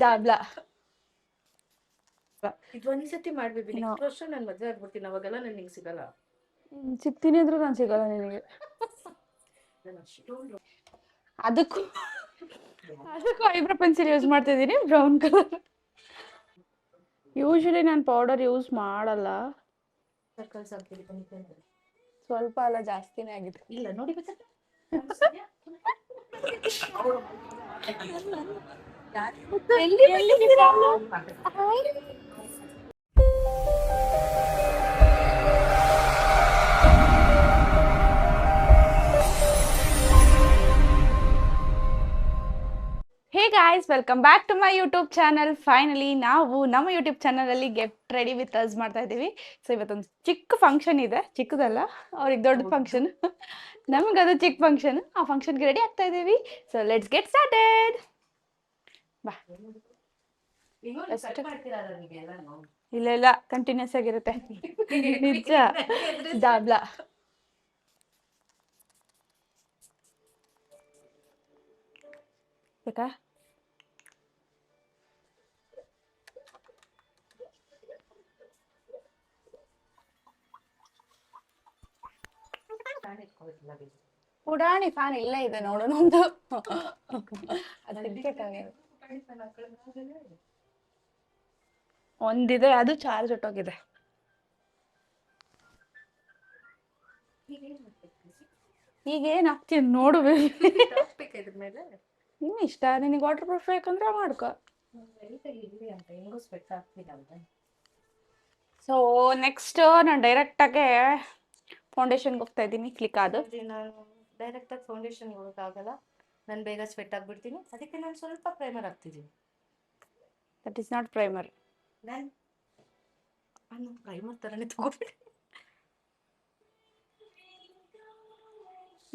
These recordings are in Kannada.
ಡಾಬ್ಲಾ ಇದು ಒಂದ್ಸತಿ ಮಾಡ್ಬೇಬಿ ನೆಕ್ಸ್ಟ್ ವರ್ಷ ನಾನು ಮದ್ವೆ ಆಗ್ಬಿಡ್ತೀನಿ ಅವಾಗೆಲ್ಲ ನಾನು ನಿಂಗೆ ಸಿಗಲ್ಲ. ಸಿಗ್ತೀನಿ ಅಂದ್ರೂ ನಾನು ಸಿಗಲ್ಲ ನಿನಗೆ. ಅದಕ್ಕೂ ಐಬ್ರೋ ಪೆನ್ಸಿಲ್ ಯೂಸ್ ಮಾಡ್ತಿದ್ದೀನಿ, ಬ್ರೌನ್ ಕಲರ್. ಯೂಶಲಿ ನಾನು ಪೌಡರ್ ಯೂಸ್ ಮಾಡಲ್ಲ, ಸರ್ಕಲ್ಸ್ ಆಗ್ತಿದೆ ಅಂತ. ಸ್ವಲ್ಪ ಅಲ್ಲ ಜಾಸ್ತಿನೇ ಆಗಿದೆ. ಇಲ್ಲ ನೋಡಿ hey guys, welcome back to my YouTube channel. Finally ನಾವು ನಮ್ಮ ಯೂಟ್ಯೂಬ್ ಚಾನಲಲ್ಲಿ ಗೆಟ್ ರೆಡಿ ವಿತ್ ಅಸ್ ಮಾಡ್ತಾ ಇದ್ದೀವಿ. ಸೊ ಇವತ್ತೊಂದು ಚಿಕ್ಕ ಫಂಕ್ಷನ್ ಇದೆ, ಚಿಕ್ಕದಲ್ಲ ಅವ್ರಿಗೆ ದೊಡ್ಡ ಫಂಕ್ಷನ್, ನಮಗದು ಚಿಕ್ಕ ಫಂಕ್ಷನ್. ಆ ಫಂಕ್ಷನ್ಗೆ ರೆಡಿ ಆಗ್ತಾ ಇದ್ದೀವಿ. So let's get started. ಬಾ. ಇಲ್ಲ ಇಲ್ಲ, ಕಂಟಿನ್ಯೂಸ್ ಆಗಿರುತ್ತೆ. ನಿಜ ಡಾಬ್ಲಾ. ಬೇಕಾ? ಉಡಾಣಿ ಫ್ಯಾನ್ ಇಲ್ಲೇ ಇದೆ ನೋಡು ನಮ್ದು. ಒಂದಿದೆ, ಅದು ಚಾರ್ಜ್ ಹೊಟ್ಟೋಗಿದೆ. ಈಗ ಏನ್ ಹಾಕ್ತೀನಿ ನೋಡು. ನಿನ್ನ ಇಷ್ಟ, ನಿನಗೆ ವಾಟರ್ ಪ್ರೂಫ್ ಬೇಕಂದ್ರೆ ಮಾಡ್ಕೊ. ಸೊ ನೆಕ್ಸ್ಟ್ ನಾನು ಡೈರೆಕ್ಟಾಗೆ ಫೌಂಡೇಶನ್ಗೆ ಹೋಗ್ತಾ ಇದ್ದೀನಿ. ಕ್ಲಿಕ್ ಆದ ನಾನು ಡೈರೆಕ್ಟಾಗಿ ಫೌಂಡೇಶನ್ಗೆ ಹೋಗೋಕ್ಕಾಗಲ್ಲ, ನಾನು ಬೇಗ ಸ್ವೆಟ್ ಆಗಿಬಿಡ್ತೀನಿ. ಅದಕ್ಕೆ ನಾನು ಸ್ವಲ್ಪ ಪ್ರೈಮರ್ ಹಾಕ್ತಿದ್ದೀನಿ. That is not primer. ನಾನು ಪ್ರೈಮರ್ ಥರನೇ ತಗೋಬಿಡಿ.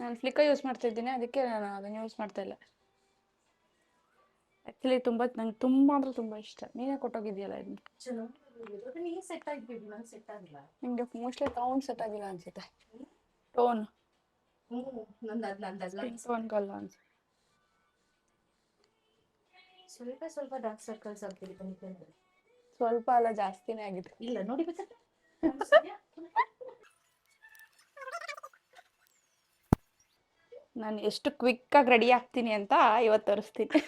ನಾನು ಫ್ಲಿಕ್ಕ ಯೂಸ್ ಮಾಡ್ತಿದ್ದೀನಿ, ಅದಕ್ಕೆ ನಾನು ಅದನ್ನು ಯೂಸ್ ಮಾಡ್ತಾ ಇಲ್ಲ. ಆ್ಯಕ್ಚುಲಿ ನಂಗೆ ತುಂಬ ಅಂದರೆ ತುಂಬ ಇಷ್ಟ. ನೀನೇ ಕೊಟ್ಟೋಗಿದ್ಯಲ್ಲ ಇದನ್ನು. ನೀನು ಸೆಟ್ ಆಗಿಬಿಡಿ, ನಾನು ಸೆಟ್ ಆಗಿಲ್ಲ. ನಿಮಗೆ ಮೋಸ್ಟ್ಲಿ ಟೋನ್ ಸೆಟ್ ಆಗಿಲ್ಲ ಅನ್ಸುತ್ತೆ. ಟೋನ್ ಟೋನ್ ಕಲ್ಲ ಅನ್ಸುತ್ತೆ. ಸ್ವಲ್ಪ ಡಾರ್ಕ್ ಸರ್ಕಲ್ಸ್ ಆಗ್ತಿದೆ ಅಂತ. ಸ್ವಲ್ಪ ಅಲ್ಲ ಜಾಸ್ತಿನೇ ಆಗಿದೆ. ಇಲ್ಲ ನೋಡಿ ನಾನು ಎಷ್ಟು ಕ್ವಿಕ್ಕಾಗಿ ರೆಡಿ ಆಗ್ತೀನಿ ಅಂತ ಇವತ್ತು ತೋರಿಸ್ತೀನಿ.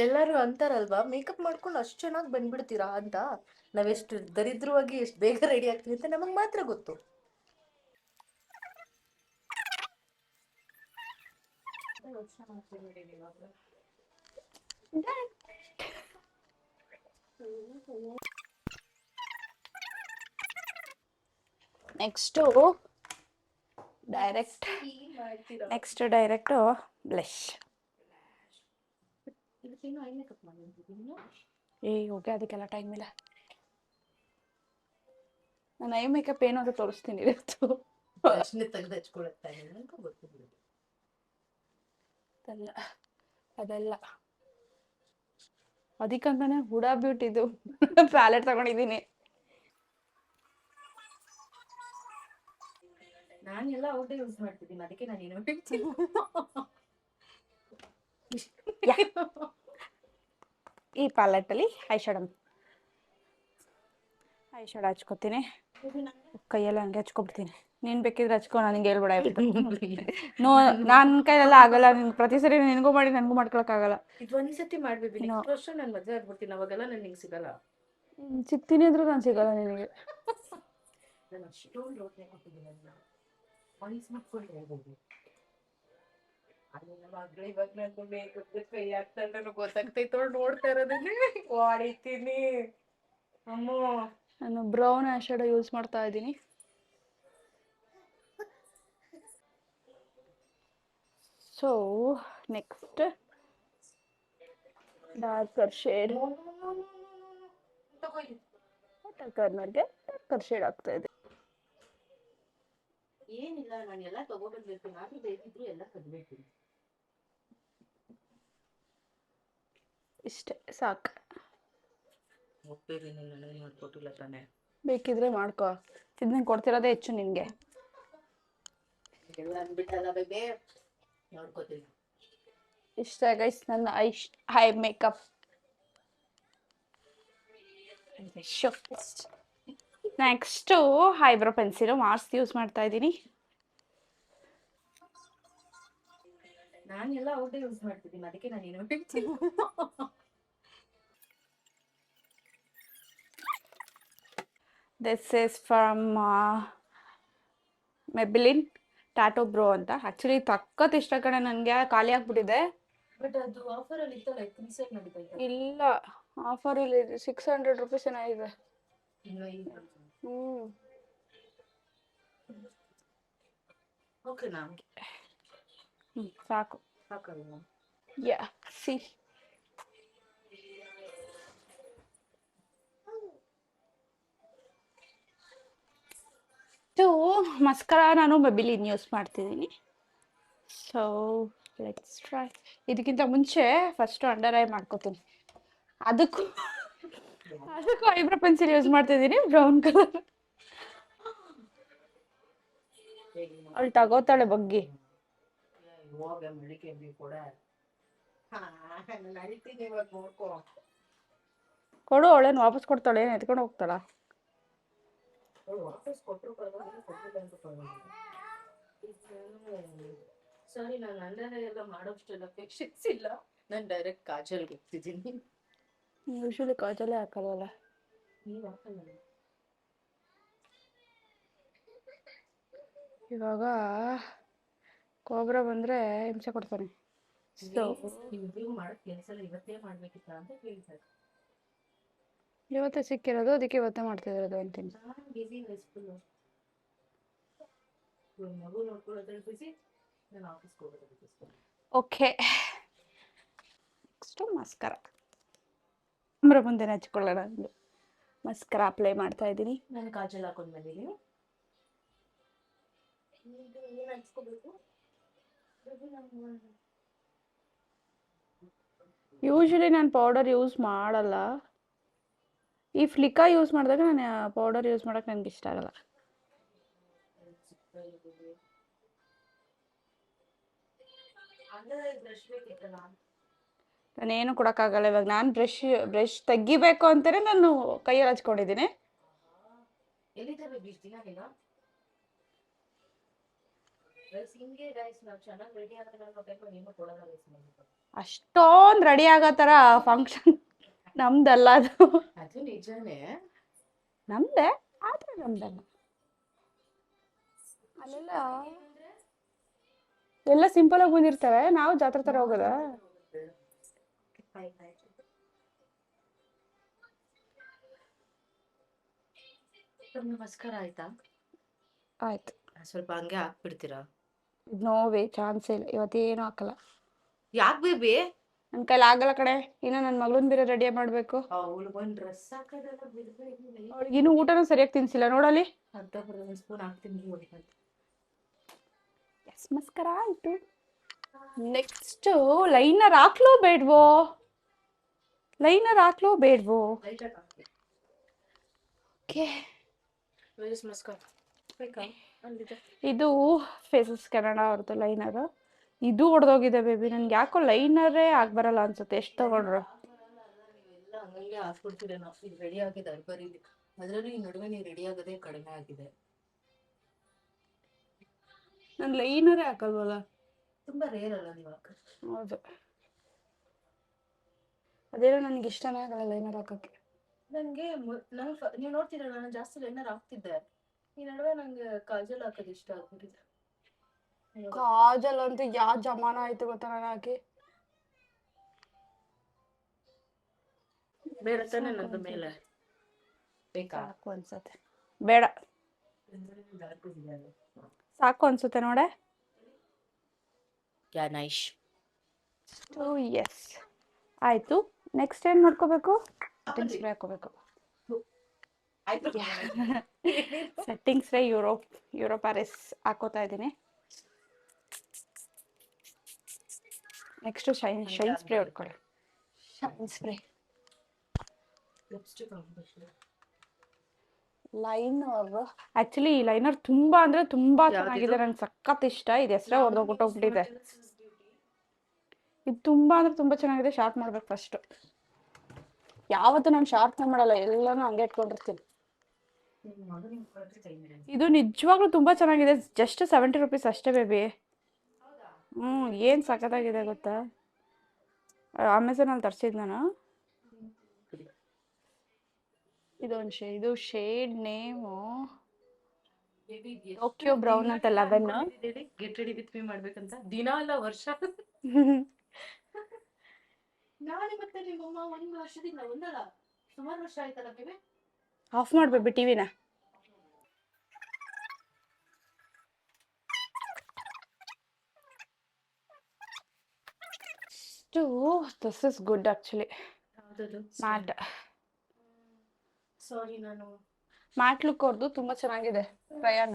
ಎಲ್ಲರೂ ಅಂತಾರಲ್ವಾ, ಮೇಕಪ್ ಮಾಡ್ಕೊಂಡು ಅಷ್ಟು ಚೆನ್ನಾಗಿ ಬಂದ್ಬಿಡ್ತೀರಾ ಅಂತ. ನಾವೆಷ್ಟು ದರಿದ್ರವಾಗಿ ಎಷ್ಟು ಬೇಗ ರೆಡಿ ಆಗ್ತೀವಿ ಅಂತ ನಮಗೆ ಮಾತ್ರ ಗೊತ್ತು. Next direct blush. ಹೋಗಿ ಅದಕ್ಕೆಲ್ಲ ಟೈಮ್ ಇಲ್ಲ. ನಾನು ಐ ಮೇಕಪ್ ಏನು ಅಂತ ತೋರಿಸ್ತೀನಿ ಇವತ್ತು. ಅದೆಲ್ಲ ಅದಕ್ಕಂತಾನೆ ಹುಡಾ ಬ್ಯೂಟಿದು ಪ್ಯಾಲೆಟ್ ತಗೊಂಡಿದ್ದೀನಿ. ನಾನೆಲ್ಲ ಔಟೇ ಯೂಸ್ ಮಾಡ್ತಿದ್ದೀನಿ, ಅದಕ್ಕೆ ನಾನು ಏನು ಈ ಪ್ಯಾಲೆಟಲ್ಲಿ ಐ ಶಾಡೋ ಹಚ್ಕೋತೀನಿ. ಕೈಯೆಲ್ಲ ಹಂಗೆ ಹಚ್ಕೊಬಿಡ್ತೀನಿ. ನೀನು ಬೇಕಿದ್ರೆ ಹಚ್ಕೊ, ನನಗೆ ಹೇಳ್ಬೇಡ. ನನ್ನ ಕೈಲೆಲ್ಲ ಆಗಲ್ಲ. ನಿನ್ಗೆ ಪ್ರತಿ ಸರಿ ನಿನಗೂ ಮಾಡಿ ನನಗೂ ಮಾಡ್ಕೊಳಕ್ಕಾಗಲ್ಲ. ಇದು ಒಂದ್ಸತಿ ಮಾಡ್ಬೇಬಿ, ನೆಕ್ಸ್ಟ್ ವರ್ಷ ನಾನು ಮದುವೆ ಆಗ್ಬಿಡ್ತೀನಿ ಅವಾಗೆಲ್ಲ ನಾನು ನಿಂಗೆ ಸಿಗಲ್ಲ. ಸಿಗ್ತೀನಿ ಅಂದ್ರೂ ನಾನು ಸಿಗಲ್ಲ ನಿನಗೆ. ನಾನು ಅಷ್ಟೊಂದು ರೋಟೆ ಹಾಕಿದ್ದೀನಿ. ಗೊತ್ತಾಗ್ತೈತೋ ನೋಡ್ತಾ ಇರೋದನ್ನೇ ಹೊಡಿತೀನಿ. ನಾನು ಬ್ರೌನ್ ಐ ಶಾಡೋ ಯೂಸ್ ಮಾಡ್ತಾ ಇದ್ದೀನಿ. ಸೊ ನೆಕ್ಸ್ಟ್ ಡಾರ್ಕರ್ ಶೇಡ್, ಕಾರ್ನರ್ಗೆ ಡಾರ್ಕರ್ ಶೇಡ್ ಆಗ್ತಾ ಇದೆ. ಏನಿಲ್ಲ, ನಾನು ಎಲ್ಲ ತಗೋಬರ್ಬೇಕು. ನಾನು ಬೇಕಿದ್ರು ಎಲ್ಲ ಕದ್ಬೇಕು. ಇಷ್ಟೇ ಸಾಕು. ಕೊಟ್ಟಿಲ್ಲ ತಾನೆ, ಬೇಕಿದ್ರೆ ಮಾಡ್ಕೋ. ಇದನ್ನ ಕೊಡ್ತಿರೋದೇ ಹೆಚ್ಚು ನಿನಗೆ. ಎಲ್ಲ ಅಂದ್ಬಿಟ್ಟಲ್ಲ ಬೇಬೆ, ನೋಡ್ಕೋತೀನಿ. ಇಷ್ಟ ಗೈಸ್ ನನ್ನ eye makeup. Next eyebrow pencil Mars use ಮಾಡ್ತಾ ಇದ್ದೀನಿ. ನಾನೆಲ್ಲ ಔಟ್ ಯೂಸ್ ಮಾಡ್ತಿದ್ದೀನಿ, ಅದಕ್ಕೆ ನಾನು ಏನು this is from Maybelline tattoo brow ಅಂತ. ಆ್ಯಕ್ಚುಲಿ ತಕ್ಕತ್ ಇಷ್ಟ ಕಡೆ, ನನಗೆ ಖಾಲಿ ಆಗ್ಬಿಟ್ಟಿದೆ. ಬಟ್ ಅದು ಆಫರಲ್ಲಿ ಇತ್ತಲ್ಲ, ಕ್ರೀಸೆಟ್ ನಡೀತಾ ಇದೆ. ಇಲ್ಲ, ಆಫರಲ್ಲಿ 600 ರೂಪೀಸ್ ಏನೋ ಇದೆ. ಓಕೆನಾ? ಸಾಕು. ಸಾಕಲ್ವಾ? ಯಾ ಸಿ ಇದು ಮಸ್ಕರಾ ನಾನು ಮೆಬಿಲಿನ್ ಯೂಸ್ ಮಾಡ್ತಿದ್ದೀನಿ. So let's try. ಇದಕ್ಕಿಂತ ಮುಂಚೆ ಫಸ್ಟು ಅಂಡರ್ ಐ ಮಾಡ್ಕೋತೀನಿ. ಅದಕ್ಕೂ ಐಬ್ರೋ ಪೆನ್ಸಿಲ್ ಯೂಸ್ ಮಾಡ್ತಿದ್ದೀನಿ, ಬ್ರೌನ್ ಕಲರ್. ಅವಳು ತಗೋತಾಳೆ ಬಗ್ಗಿ. ಕೊಡು, ಅವಳೇನು ವಾಪಸ್ ಕೊಡ್ತಾಳೆ, ಏನು ಎತ್ಕೊಂಡು ಹೋಗ್ತಾಳ? ಸಾರಿ, ನಾನು ಅಂಡರ್ ಐ ಎಲ್ಲ ಮಾಡೋಷ್ಟೆಲ್ಲ ಪೇಷನ್ಸ್ ಇಲ್ಲ. ನಾನು ಡೈರೆಕ್ಟ್ ಕಾಜಲ್ ಹೋಗ್ತಿದ್ದೀನಿ. ಯೂಶಲಿ ಕಾಜಲೇ ಹಾಕಲ್ವಲ್ಲ. ನೀವು ಹಾಕಲ್ಲ. ಇವಾಗ ಕೋಬ್ರಾ ಬಂದರೆ ಹಿಂಸೆ ಕೊಡ್ತಾನೆ. ಸೊ ನೀವು ಮಾಡೋ ಕೆಲಸ ಇವತ್ತೇ ಮಾಡ್ಬೇಕಿತ್ತ ಅಂತ ಕೇಳ್ತಾರೆ. ಇವತ್ತೇ ಸಿಕ್ಕಿರೋದು, ಅದಕ್ಕೆ ಇವತ್ತೇ ಮಾಡ್ತಿರೋದು ಅಂತೀನಿ. ನಾನು ಬಿಸಿ ಫುಲ್ಲು ಮಗು ನೋಡ್ಕೊಳ್ಳೋದ್ರಲ್ಲಿ ಬಿಸಿ, ನಾನು ಆಫೀಸ್ಗೆ ಹೋಗೋದ್ರಲ್ಲಿ busy. Okay, next mascara. Camera ಮುಂದೆ ಹಚ್ಕೊಳ್ಳೋಣ ಅಂದು ಮಸ್ಕರ ಅಪ್ಲೈ ಮಾಡ್ತಾ ಇದ್ದೀನಿ. ನಾನು ಕಾಜಲ್ ಹಾಕೊಂಡು ಬಂದಿದ್ದೀನಿ. ಏನು ಹಚ್ಕೋಬೇಕು? ಯೂಶಲಿ ನಾನು ಪೌಡರ್ ಯೂಸ್ ಮಾಡಲ್ಲ. ಈ ಫ್ಲಿಕಾ ಯೂಸ್ ಮಾಡಿದಾಗ ನಾನು ಪೌಡರ್ ಯೂಸ್ ಮಾಡೋಕೆ ನನಗೆ ಇಷ್ಟ ಆಗಲ್ಲ. ನಾನೇನು ಕೊಡೋಕ್ಕಾಗಲ್ಲ ಇವಾಗ. ನಾನು ಬ್ರಷ್ ತೆಗಿಬೇಕು ಅಂತಾನೆ ನಾನು ಕೈಯಲ್ಲಿ ಹಚ್ಕೊಂಡಿದ್ದೀನಿ. ಎಲ್ಲಿದ್ದಾರೆ ದಿನ ಈಗ ಹಿಂಗೆ ಗೈಸ್, ನಾವು ಚೆನ್ನಾಗಿ ರೆಡಿ ಆಗಬೇಕು, ಏನು ಕೊಡಲ್ಲ ಗೈಸ್. ಅಷ್ಟೊಂದು ರೆಡಿ ಆಗೋ ಥರ ಫಂಕ್ಷನ್ ನಮ್ದಲ್ಲ ಅದು. ಅದು ನಿಜಾನೇ, ನಮ್ದೇ ಆದರೆ ನಮ್ದಲ್ಲ. ಅಲ್ಲೆಲ್ಲ ಎಲ್ಲ ಸಿಂಪಲ್ ಆಗಿ ಬಂದಿರ್ತಾರೆ, ನಾವು ಜಾತ್ರೆ ಥರ ಹೋಗೋದ. ನಮಸ್ಕಾರ ಆಯ್ತಾ? ಆಯ್ತು, ಸ್ವಲ್ಪ ಹಂಗೆ ಹಾಕ್ಬಿಡ್ತೀರಾ? ನೋವೇ ಚಾನ್ಸೇ ಇಲ್ಲ. ಇವತ್ತೇನು ಹಾಕಲ್ಲ. ಯಾಕೆ ಬೇಬಿ? ನನ್ನ ಕೈಲಿ ಆಗಲ್ಲ ಕಡೆ. ಇನ್ನು ನನ್ನ ಮಗಳನ್ನ ಬೇರೆ ರೆಡಿ ಮಾಡಬೇಕು. ಒಂದು ಡ್ರೆಸ್ ಹಾಕೋದೆಲ್ಲ ಬಿಡ್ಬೇಕು. ಅವಳಿಗೆ ಇನ್ನೂ ಊಟನೂ ಸರಿಯಾಗಿ ತಿನ್ಸಿಲ್ಲ ನೋಡಲಿ. ಅರ್ಧ ಸ್ಪೂನ್ ಹಾಕ್ತೀನಿ. ಎಸ್, ಮಸ್ಕರ ಆಯಿತು. ನೆಕ್ಸ್ಟು ಲೈನರ್ ಹಾಕ್ಲೋ ಬೇಡ್ವೋ? ಓಕೆ, ಇದು ಫೇಸಸ್ ಕನ್ನಡ ಅವ್ರದ್ದು ಲೈನರ್. ಇದು ಹೊಡೆದೋಗಿದೆ ಬೇಬಿ. ನನ್ಗೆ ಯಾಕೋ ಲೈನರೇ ಬರಲ್ಲ ಅನ್ಸುತ್ತೆ, ಎಷ್ಟು ತಗೊಂಡ್ರು. ನೀವೆಲ್ಲ ಹಂಗಂಗೆ ಹಾಕ್ಬಿಡ್ತೀರ. ನಾವು ಈಗ ರೆಡಿ ಆಗಿದೆ ಅರ್ಬರಿಲಿ, ಅದರಲ್ಲೂ ಈ ನಡುವೆ ನೀವು ರೆಡಿ ಆಗೋದೇ ಕಡಿಮೆ ಆಗಿದೆ. ನಾನು ಲೈನರೇ ಹಾಕಲ್ವಲ್ಲ, ತುಂಬಾ ರೇರ್ ಅಲ್ಲ ನೀವು ಹಾಕೋದು. ಹೌದು, ಅದೇನೋ ನನಗೆ ಇಷ್ಟನೇ ಆಗಲ್ಲ ಲೈನರ್ ಹಾಕೋಕ್ಕೆ. ನನಗೆ ನೀವು ನೋಡ್ತಿರಲ್ಲ, ನಾನು ಜಾಸ್ತಿ ಲೈನರ್ ಹಾಕ್ತಿದ್ದೆ. ಈ ನಡುವೆ ನಂಗೆ ಕಾಜಲ್ ಹಾಕೋದು ಇಷ್ಟ ಆಗ್ಬಿಟ್ಟಿದೆ. ಕಾಜಲ್ ಅಂತೂ ಯಾವ ಜಮಾನ ಆಯ್ತು ಗೊತ್ತಾ ನಾನು ಹಾಕಿ. ಬೇಡ ತಾನೆ ನನ್ನ ಮೇಲೆ? ಬೇಕಾ? ಸಾಕು ಅನ್ಸುತ್ತೆ. ಬೇಡ, ಸಾಕು ಅನ್ಸುತ್ತೆ ನೋಡೆ. Yeah nice. ಎಸ್ ಆಯ್ತು. ನೆಕ್ಸ್ಟ್ ಏನು ಮಾಡ್ಕೋಬೇಕು? ಸೆಟ್ಟಿಂಗ್ ಸ್ಪ್ರೇ ಹಾಕೋಬೇಕು. ಸೆಟ್ಟಿಂಗ್ ಸ್ಪ್ರೇ ಯೂರೋಪಾರಿಸ್ ಹಾಕೋತಾ ಇದ್ದೀನಿ. ನೆಕ್ಸ್ಟು ಶೈನ್ ಸ್ಪ್ರೇ ಹೊಡ್ಕೊಳ್ಳಿ. Shine spray liner. ಆಕ್ಚುಲಿ ಈ ಲೈನರ್ ತುಂಬಾ ಅಂದ್ರೆ ತುಂಬಾ ಚೆನ್ನಾಗಿದೆ, ನನ್ಗೆ ಸಖತ್ ಇಷ್ಟ. ಇದು ಹೆಸರೇ ಹೊಡೆದೋಗ್ಬಿಟ್ಟೋಗ್ಬಿಟ್ಟಿದೆ. ಇದು ತುಂಬಾ ಅಂದ್ರೆ ತುಂಬಾ ಚೆನ್ನಾಗಿದೆ. ಶಾರ್ಟ್ ಮಾಡ್ಬೇಕು ಫಸ್ಟ್. ಯಾವತ್ತೂ ನಾನು ಶಾರ್ಟ್ನ ಮಾಡಲ್ಲ, ಎಲ್ಲಾನು ಹಂಗೆ ಇಟ್ಕೊಂಡಿರ್ತೀನಿ. ಇದು ನಿಜವಾಗ್ಲೂ ತುಂಬಾ ಚೆನ್ನಾಗಿದೆ. ಜಸ್ಟ್ 70 ರುಪೀಸ್ ಅಷ್ಟೇ ಬೇಬಿ. ಏನ್ ಸಖತ್ತಾಗಿದೆ ಗೊತ್ತಾ. ಅಮೆಝಾನಲ್ಲಿ ತರಿಸಿದ್ ನಾನು. ಇದು ಶೇಡ್ ನೇಮು ಟೋಕಿಯೋ ಬ್ರೌನ್ ಅಂತ 11. ಗೆಟ್ ರೆಡಿ ವಿತ್ ಮೀ ಮಾಡ್ಬೇಕಂತ ದಿನ ಅಲ್ಲ ವರ್ಷ. ನಾಳೆ ಮತ್ತೆ ನಿಮ್ಮಮ್ಮ 1 ವರ್ಷದಿಂದ ಒಂದಲ್ಲ ಸುಮಾರು ವರ್ಷ ಆಯ್ತಲ್ಲ ಬೇಬಿ. ಆಫ್ ಮಾಡ್ಬೇಬಿ ಟಿವಿನ. This is good actually. Matte. Sorry, ನಾನು ಮ್ಯಾಟ್ ಲುಕ್ ಅವ್ರದ್ದು ತುಂಬಾ ಚೆನ್ನಾಗಿದೆ. ಪ್ರಯಾಣ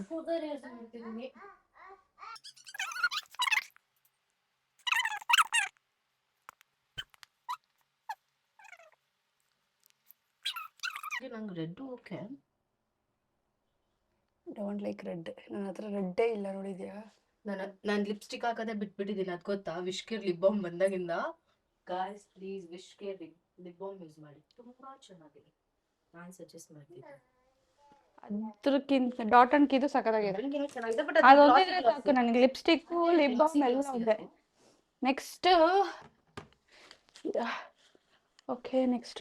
ನಂಗೆ red okay. Don't like red. ನನ್ನ ಹತ್ರ ರೆಡ್ಡೇ ಇಲ್ಲ, ನೋಡಿದ್ಯಾ. ನಾನು ಲಿಪ್ಸ್ಟಿಕ್ ಹಾಕೋದೇ ಬಿಟ್ಬಿಟ್ಟಿದ್ದೀನಿ. ಅದ್ ಗೊತ್ತಾ, ವಿಶ್ಕೇರ್ ಲಿಪ್ ಬಾಮ್ ಬಂದಾಗಿಂದ. Guys please WishCare lip balm use ಮಾಡಿ, ತುಂಬಾ ಚೆನ್ನಾಗಿದೆ. ನಾನು ಸಜೆಸ್ಟ್ ಮಾಡ್ತೀನಿ. ಅದ್ರಕ್ಕಿಂತ ಡಾಟ್ ಅಂಡ್ ಇದು ಸಖತ್ತಾಗಿದೆ. ಚೆನ್ನಾಗಿದೆ, ಬಟ್ ಅದೊಂದಿದ್ರೆ ಸಾಕು ನನಗೆ. ಲಿಪ್ಸ್ಟಿಕ್ ಲಿಪ್ ಬಾಮ್ ಎಲ್ಲ ಇದೆ. ನೆಕ್ಸ್ಟ್ ಓಕೆ, ನೆಕ್ಸ್ಟ್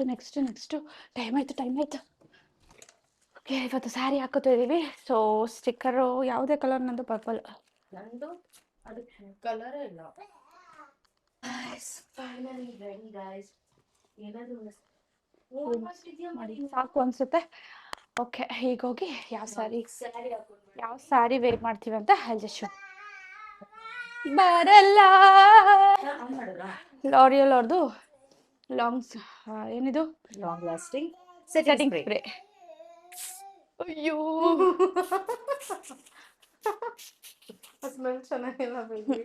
ಟೈಮ್ ಆಯ್ತು. ಓಕೆ, ಇವತ್ತು ಸ್ಯಾರಿ ಹಾಕೋತಾ ಇದೀವಿ. ಸೊ ಸ್ಟಿಕ್ಕರು ಯಾವುದೇ ಕಲರ್? ನಂದು ಪರ್ಪಲ್. ನಂದು ಅದು ಕಲರೇ ಇಲ್ಲ. Finally ready guys. ಏನಾದರೂ ಮಾಡಿ ಸಾಕು ಅನ್ಸುತ್ತೆ. ಓಕೆ, ಈಗ ಹೋಗಿ ಯಾವ ಸ್ಯಾರಿ ವೇರ್ ಮಾಡ್ತೀವಿ ಅಂತ ಜಸ್ಟ್ ಬರಲ್ಲ. ಲಾರಿಯಲ್ ಅವ್ರದ್ದು ಏನಿದು ಲಾಂಗ್ ಲಾಸ್ಟಿಂಗ್ ಸೆಟ್ಟಿಂಗ್ ಸ್ಪ್ರೇ. ಅಯ್ಯೋ ಸ್ಮೆಲ್ ಚೆನ್ನಾಗಿಲ್ಲ ಬೇಬಿ.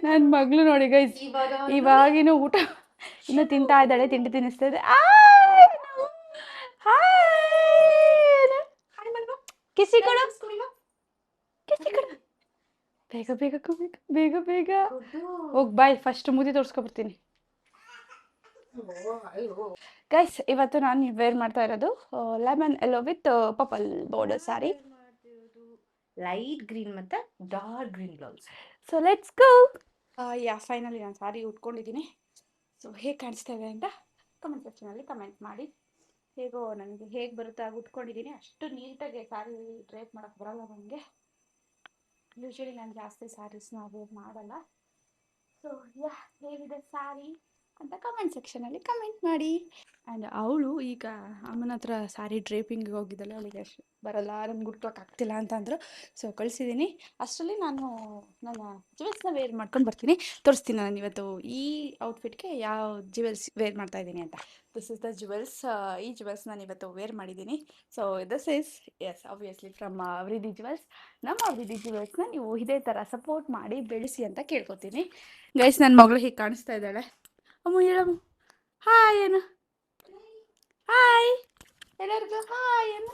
ನನ್ನ ಮಗಳು ನೋಡಿ ಗೈಸ್, ಇವಾಗಿನ ಊಟ ಇನ್ನು ತಿಂತಾ ಇದ್ದಾಳೆ. ತಿಂಡಿ ತಿನ್ನಿಸ್ತಾ ಇದೆ. ಕಿಸಿ ಕೊಡು. ಬೇಗ ಹೋಗ್ ಬಾಯ್. ಫಸ್ಟ್ ಮುದಿ ತೋರ್ಸ್ಕೊಬರ್ತೀನಿ. ಗೈಸ್, ಇವತ್ತು ನಾನು ವೇರ್ ಮಾಡ್ತಾ ಇರೋದು lemon yellow with purple border sari. Light green ಮತ್ತೆ dark green blouse. So let's go. Finally ನಾನು ಸ್ಯಾರಿ ಉಟ್ಕೊಂಡಿದ್ದೀನಿ. ಸೊ ಹೇಗೆ ಕಾಣಿಸ್ತಾ ಇದೆ ಅಂತ ಕಮೆಂಟ್ ಸೆಕ್ಷನಲ್ಲಿ ಕಮೆಂಟ್ ಮಾಡಿ. ಹೇಗೋ ನನಗೆ ಹೇಗೆ ಬರುತ್ತೆ ಆಗ ಉಟ್ಕೊಂಡಿದ್ದೀನಿ. ಅಷ್ಟು ನೀಟಾಗಿ ಸ್ಯಾರಿ ಡ್ರೇಪ್ ಮಾಡೋಕ್ಕೆ ಬರಲ್ಲ ನನಗೆ. ಯೂಶ್ವಲಿ ನಾನು ಜಾಸ್ತಿ ಸ್ಯಾರೀಸ್ನ ವೇರ್ ಮಾಡಲ್ಲ. ಸೊ ಹೇಗಿದೆ ಸ್ಯಾರಿ ಅಂತ ಕಮೆಂಟ್ ಸೆಕ್ಷನಲ್ಲಿ ಕಮೆಂಟ್ ಮಾಡಿ. ಆ್ಯಂಡ್ ಅವಳು ಈಗ ಅಮ್ಮನ ಹತ್ರ ಸ್ಯಾರಿ ಡ್ರೇಪಿಂಗಿಗೆ ಹೋಗಿದ್ದಾಳೆ. ಅವಳಿಗೆ ಅಷ್ಟು ಬರಲ್ಲ, ನಮ್ಗೆ ಉಟ್ಕೋಕ್ಕಾಗ್ತಿಲ್ಲ ಅಂತಂದರು. ಸೊ ಕಳಿಸಿದ್ದೀನಿ. ಅಷ್ಟರಲ್ಲಿ ನಾನು ನನ್ನ ಜ್ಯುವೆಲ್ಸ್ನ ವೇರ್ ಮಾಡ್ಕೊಂಡು ಬರ್ತೀನಿ. ತೋರಿಸ್ತೀನಿ ನಾನು ಇವತ್ತು ಈ ಔಟ್ಫಿಟ್ಗೆ ಯಾವ ಜ್ಯುವೆಲ್ಸ್ ವೇರ್ ಮಾಡ್ತಾ ಇದ್ದೀನಿ ಅಂತ. This is the jewels. ಈ ಜ್ಯುವೆಲ್ಸ್ ನಾನು ಇವತ್ತು ವೇರ್ ಮಾಡಿದ್ದೀನಿ. So this is obviously from Avaridi jewels. ನಮ್ಮ ಅವರಿದಿ ಜ್ಯುವೆಲ್ಸ್ನ ನೀವು ಇದೇ ಥರ ಸಪೋರ್ಟ್ ಮಾಡಿ ಬೆಳೆಸಿ ಅಂತ ಕೇಳ್ಕೊತೀನಿ. ಗೈಸ್, ನನ್ನ ಮಗಳು ಹೀಗೆ ಕಾಣಿಸ್ತಾ ಇದ್ದಾಳೆ. ಅಮ್ಮ ಹೇಳಮ್ಮ ಹಾಯ್ ಏನು. ಹಾಯ್ ಎಲ್ಲರಿಗೂ ಹಾಯ್ ಏನು.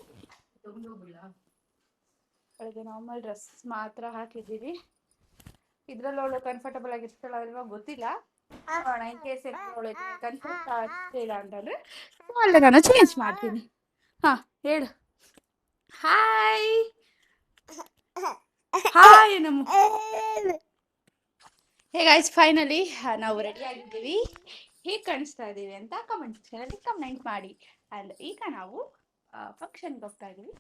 ಅವಳಿಗೆ ನಾರ್ಮಲ್ ಡ್ರೆಸ್ ಮಾತ್ರ ಹಾಕಿದ್ದೀವಿ. ಇದ್ರಲ್ಲಿ ಅವಳು ಕಂಫರ್ಟಬಲ್ ಆಗಿರ್ತಾಳ ಅಲ್ವಾ ಗೊತ್ತಿಲ್ಲ. ಇನ್ ಕೇಸ್ ಅವಳಿಗೆ ಕನ್ಫರ್ಟ್ ಆಗ್ತಿಲ್ಲ ಅಂತಂದರೆ ಅಲ್ಲೇ ನಾನು ಚೇಂಜ್ ಮಾಡ್ತೀನಿ. ಹಾಂ ಹೇಳು ಹಾಯ್ ನಮ್ಮ. ಹೇ ಗೈಸ್, ಫೈನಲಿ ನಾವು ರೆಡಿ ಆಗಿದ್ದೀವಿ. ಹೇಗೆ ಕಾಣಿಸ್ತಾ ಇದ್ದೀವಿ ಅಂತ ಕಮೆಂಟ್ ಸೆಕ್ಷನಲ್ಲಿ ಕಮೆಂಟ್ ಮಾಡಿ. ಆ್ಯಂಡ್ ಈಗ ನಾವು ಫಂಕ್ಷನ್ಗೆ ಹೋಗ್ತಾ ಇದ್ದೀವಿ.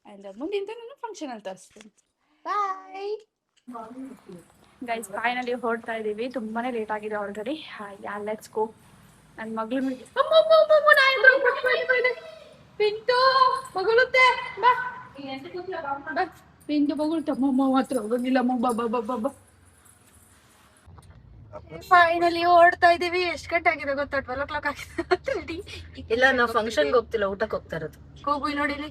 ಆ್ಯಂಡ್ ಮುಂದಿನ ನಾನು ಫಂಕ್ಷನಲ್ಲಿ ತೋರಿಸ್ತೀನಿ. Bye guys. ಫೈನಲಿ ಹೊರಡ್ತಾ ಇದ್ದೀವಿ. ತುಂಬಾ ಲೇಟ್ ಆಗಿದೆ ಆಲ್ರೆಡಿ. Let's go. ನನ್ನ ಮಗಳು ಪಿಂಟು ಬಗಳುತ್ತೆ. ಬಾ ಪಿಂಟು ಬಗಳುತ್ತೆ. ಹತ್ರ ಹೋಗೋದಿಲ್ಲ. ಬಾ. ಫೈನಲಿ ಹೊರಡ್ತಾ ಇದೀವಿ. ಎಷ್ಟು ಗಂಟೆ ಆಗಿದೆ ಗೊತ್ತಾ? 12 o'clock ಆಗಿದೆ. ಇಲ್ಲ, ನಾವು ಫಂಕ್ಷನ್ಗೆ ಹೋಗ್ತಿಲ್ಲ, ಊಟಕ್ಕೆ ಹೋಗ್ತಾ ಇರೋದು. ಕೂಗು ನೋಡಿಲಿ.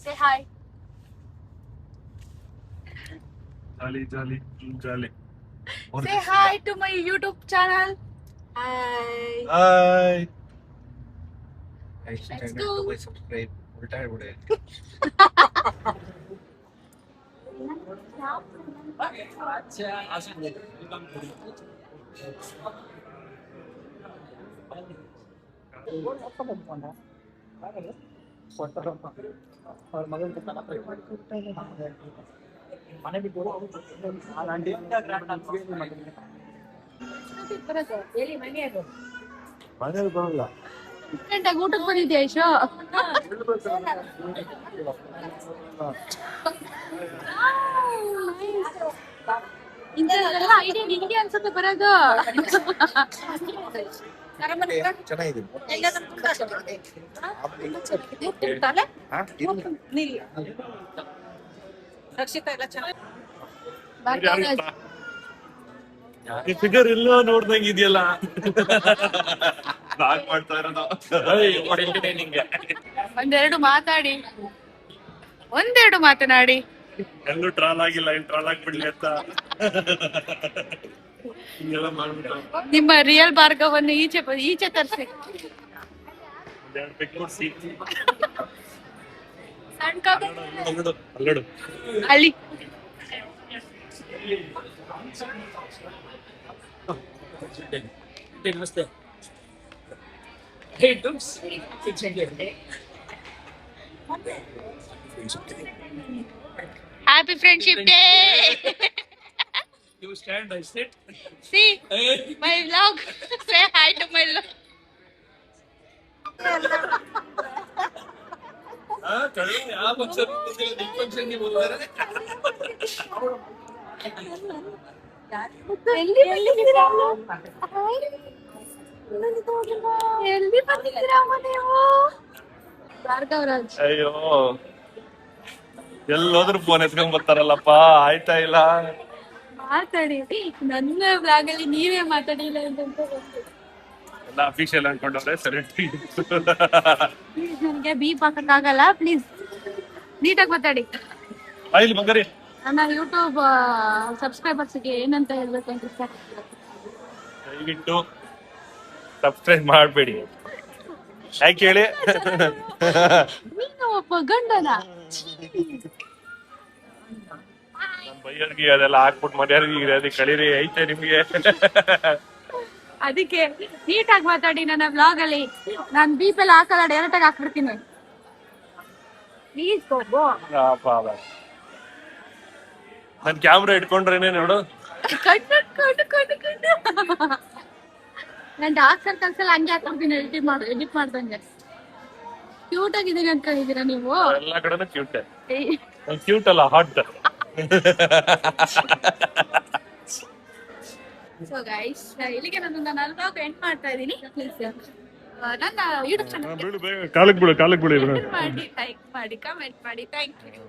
Say hi. Jolly. Say hi to my YouTube channel. Hi. Let's go. Subscribe ಉಲ್ಟಾ ಹೇಳ್ಬಿಡಿ. ಮನೇಲಿ ಬರಲ್ಲ. ಗಂಟೆಗೆ ಊಟಕ್ಕೆ ಬಂದಿದ್ಯಾ ಐಶು? ಇಂಥದ್ದೆಲ್ಲ ಐಡಿಯಾ ನಿಂಗೆ ಅನ್ಸುತ್ತೆ ಬರೋದು. ಚೆನ್ನಾಗಿದೆ. ಈ ಫಿಗರ್ ಎಲ್ಲೋ ನೋಡ್ದಂಗ್ ಇದೆಯಲ್ಲ. ಬ್ಲಾಗ್ ಮಾಡ್ತಾ ಇರೋದು. ಒಂದೆರಡು ಮಾತಾಡಿ, ಒಂದೆರಡು ಮಾತನಾಡಿ. ಎಲ್ಲೂ ಟ್ರಾಲ್ ಆಗಿಲ್ಲ, ಇಲ್ಲಿ ಟ್ರಾಲ್ ಆಗ್ಬಿಡ್ಲಿ ಅಂತ ಹಿಂಗೆಲ್ಲ ಮಾಡ್ಬಿಟ್ಟು ನಿಮ್ಮ ರಿಯಲ್ ಭಾರ್ಗವನ್ನು ಈಚೆ ತರಿಸಿ. ಒಂದೆರಡು ಪಿಕ್ ಕೊಡ್ಸಿ. ಸಣ್ಣ ಕಾಪಿ ಅಲ್ಲಡು ಅಲ್ಲಡು. ಅಲ್ಲಿ ನಮಸ್ತೆ. Happy friendship day. You stand, I sit. See my vlog. Say hi to my vlog. ಯಾವ ಫಂಕ್ಷನ್ ನಿಮ್ಮ ಫಂಕ್ಷನ್ಗೆ ಬರ್ತಾರೆ? ಎಲ್ಲಿ ಬಂದಿದ್ದೀರಮ್ಮ ನೀವು? ಭಾರ್ಗವರಾಜ್. ಅಯ್ಯೋ ಎಲ್ಲೋದ್ರು ಫೋನ್ ಎತ್ಕೊಂಡ್ ಬರ್ತಾರಲ್ಲಪ್ಪ. ಆಯ್ತಾ ಇಲ್ಲ. ಮಾತಾಡಿ, ನನ್ನ ಬ್ಲಾಗ್ ಅಲ್ಲಿ ನೀವೇ ಮಾತಾಡಿಲ್ಲ ಅಂತ ಎಲ್ಲ ಅಫಿಷಿಯಲ್ ಅನ್ಕೊಂಡವ್ರೆ. ಸರಿ ನನಗೆ ಬೀಪ್ ಹಾಕಕ್ಕಾಗಲ್ಲ, ಪ್ಲೀಸ್ ನೀಟಾಗಿ ಮಾತಾಡಿ. ಇಲ್ಲಿ ಬಂಗಾರಿ. ನನ್ನ ಯೂಟ್ಯೂಬ್ ಸಬ್ಸ್ಕ್ರೈಬರ್ಸ್ಗೆ ಏನಂತ ಹೇಳ್ಬೇಕಂತ ಸರ್? ದಯವಿಟ್ಟು ಸಬ್ಸ್ಕ್ರೈಬ್ ಮಾಡಬೇಡಿ. ಯಾಕೆ ಹೇಳಿ? ನೀನು ಒಬ್ಬ ಗಂಡನ ಬೈಯರ್ಗಿ ಅದೆಲ್ಲ ಹಾಕ್ಬಿಟ್ಟು ಮರ್ಯಾದಗಿ ಅದಕ್ಕೆ ಕಳೀರಿ ಐತೆ ನಿಮ್ಗೆ. ಅದಕ್ಕೆ ನೀಟಾಗಿ ಮಾತಾಡಿ ನನ್ನ ಬ್ಲಾಗ್ ಅಲ್ಲಿ. ನಾನು ಬೀಪ್ ಎಲ್ಲ ಹಾಕಲ್ಲ, ಡೈರೆಕ್ಟ್ ಆಗಿ ಹಾಕ್ಬಿಡ್ತೀನಿ. Please go. ನನ್ ಕ್ಯಾಮ್ರಾ ಇಟ್ಕೊಂಡ್ರೇನೆ ನೋಡು. ನಾನು ಡಾರ್ಕ್ ಸರ್ಕಲ್ಸ್ ಎಲ್ಲ ಹಂಗೆ ಹಾಕ್ಬಿಡ್ತೀನಿ ಎಡಿಟ್ ಮಾಡ್ದಂಗೆ. ಕ್ಯೂಟ್ ಆಗಿದ್ದೀನಿ ಅನ್ಕೊಂಡಿದ್ದೀರಾ ನೀವು? ಎಲ್ಲ ಕಡೆನೂ ಕ್ಯೂಟ್. ಕ್ಯೂಟ್ ಅಲ್ಲ, ಹಾಟ್. ಸೊ ಗೈಸ್, ಇಲ್ಲಿಗೆ ನನ್ನ ಬ್ಲಾಗ್ ಎಂಡ್ ಮಾಡ್ತಾ ಇದ್ದೀನಿ. ಪ್ಲೀಸ್ ನನ್ನ ಯೂಟ್ಯೂಬ್ ಚಾನಲ್ ಕಾಲಕ್ ಬಿಡು ಮಾಡಿ, ಲೈಕ್ ಮಾಡಿ, ಕಮೆಂಟ್ ಮಾಡಿ. Thank you.